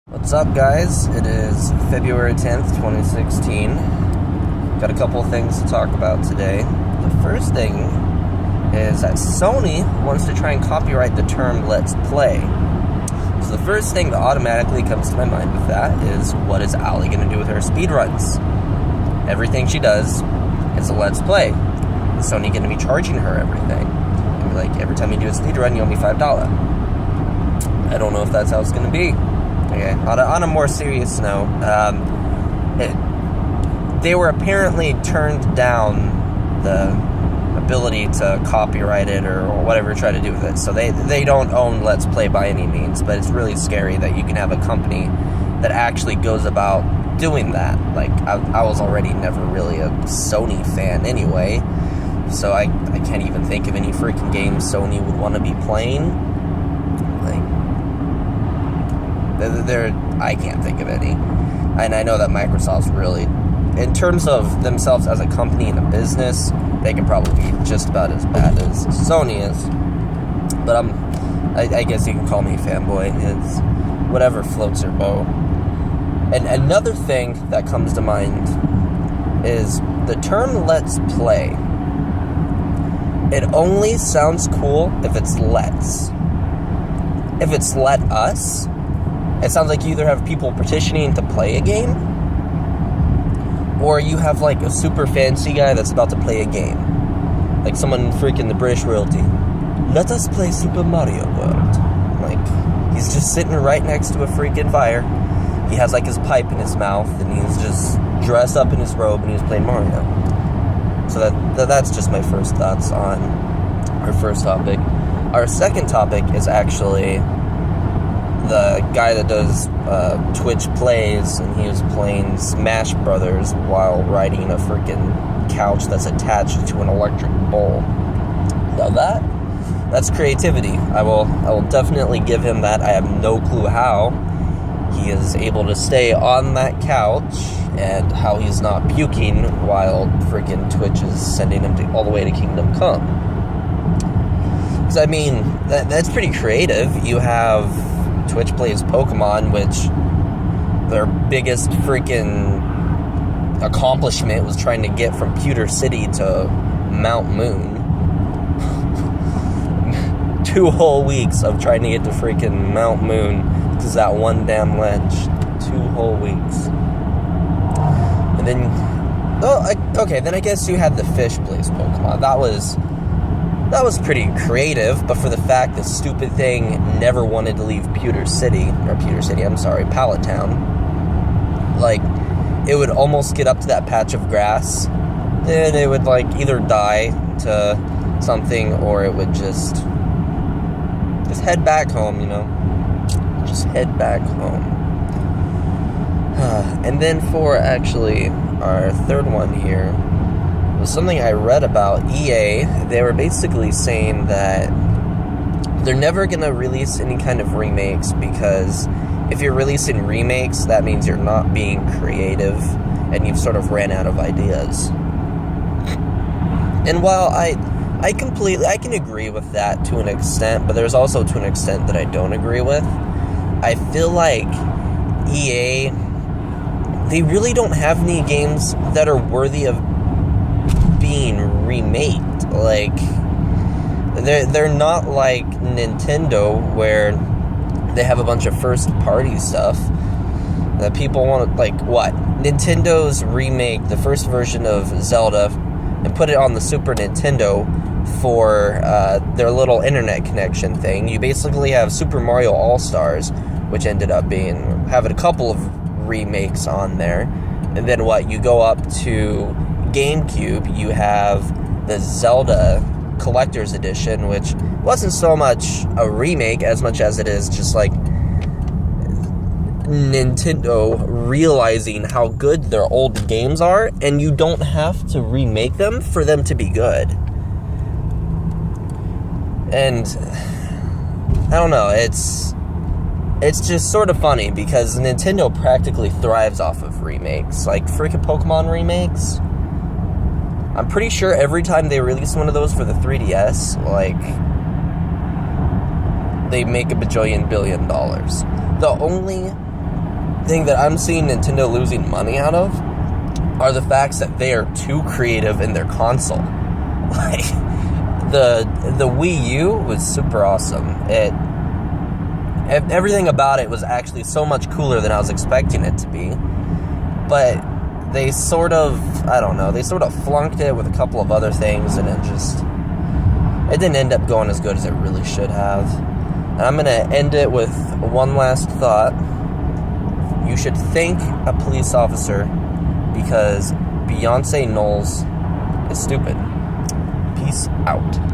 What's up, guys? It is February 10th, 2016. Got a couple of things to talk about today. The first thing is that Sony wants to try and copyright the term "let's play." So the first thing that automatically comes to my mind with that is, what is Allie going to do with her speedruns? Everything she does is a let's play. Is Sony going to be charging her everything? And be like, every time you do a speedrun, you owe me $5. I don't know if that's how it's going to be. Okay. On a more serious note, they were apparently turned down the ability to copyright it or whatever, try to do with it. So they don't own Let's Play by any means, but it's really scary that you can have a company that actually goes about doing that. Like, I was already never really a Sony fan anyway, so I can't even think of any freaking games Sony would want to be playing. I can't think of any. And I know that Microsoft's really, in terms of themselves as a company and a business, they can probably be just about as bad as Sony is. But I guess you can call me a fanboy. It's whatever floats your boat. And another thing that comes to mind is the term "let's play." It only sounds cool if it's let's. If it's let us, it sounds like you either have people petitioning to play a game, or you have like a super fancy guy that's about to play a game. Like someone freaking the British royalty. Let us play Super Mario World. Like, he's just sitting right next to a freaking fire. He has like his pipe in his mouth, and he's just dressed up in his robe, and he's playing Mario. So that's just my first thoughts on our first topic. Our second topic is actually the guy that does Twitch plays, and he was playing Smash Brothers while riding a freaking couch that's attached to an electric bowl. Now that's creativity. I will definitely give him that. I have no clue how he is able to stay on that couch and how he's not puking while freaking Twitch is sending him all the way to Kingdom Come. Because, I mean, that's pretty creative. You have Twitch plays Pokemon, which their biggest freaking accomplishment was trying to get from Pewter City to Mount Moon. 2 whole weeks of trying to get to freaking Mount Moon because that one damn ledge. 2 whole weeks. And then, then I guess you had the Fish plays Pokemon. That was pretty creative, but for the fact the stupid thing never wanted to leave Pallet Town. Like, it would almost get up to that patch of grass, then it would, like, either die to something, or it would just head back home, you know? Just head back home. And then for, actually, our third one here, was something I read about EA. They were basically saying that they're never going to release any kind of remakes, because if you're releasing remakes, that means you're not being creative and you've sort of ran out of ideas. And while I can agree with that to an extent, but there's also to an extent that I don't agree with. I feel like EA, they really don't have any games that are worthy of being remade. Like, they're not like Nintendo, where they have a bunch of first party stuff that people want to, like, what? Nintendo's remake the first version of Zelda and put it on the Super Nintendo for their little internet connection thing. You basically have Super Mario All-Stars, which ended up having a couple of remakes on there. And then what? You go up to GameCube, you have the Zelda Collector's Edition, which wasn't so much a remake as much as it is just like Nintendo realizing how good their old games are, and you don't have to remake them for them to be good. And I don't know, it's just sort of funny because Nintendo practically thrives off of remakes, like freaking Pokemon remakes. I'm pretty sure every time they release one of those for the 3DS, like, they make $1 billion. The only thing that I'm seeing Nintendo losing money out of are the facts that they are too creative in their console. Like, the Wii U was super awesome. Everything about it was actually so much cooler than I was expecting it to be. But they sort of, I don't know, they sort of flunked it with a couple of other things, and it didn't end up going as good as it really should have. And I'm going to end it with one last thought. You should thank a police officer because Beyonce Knowles is stupid. Peace out.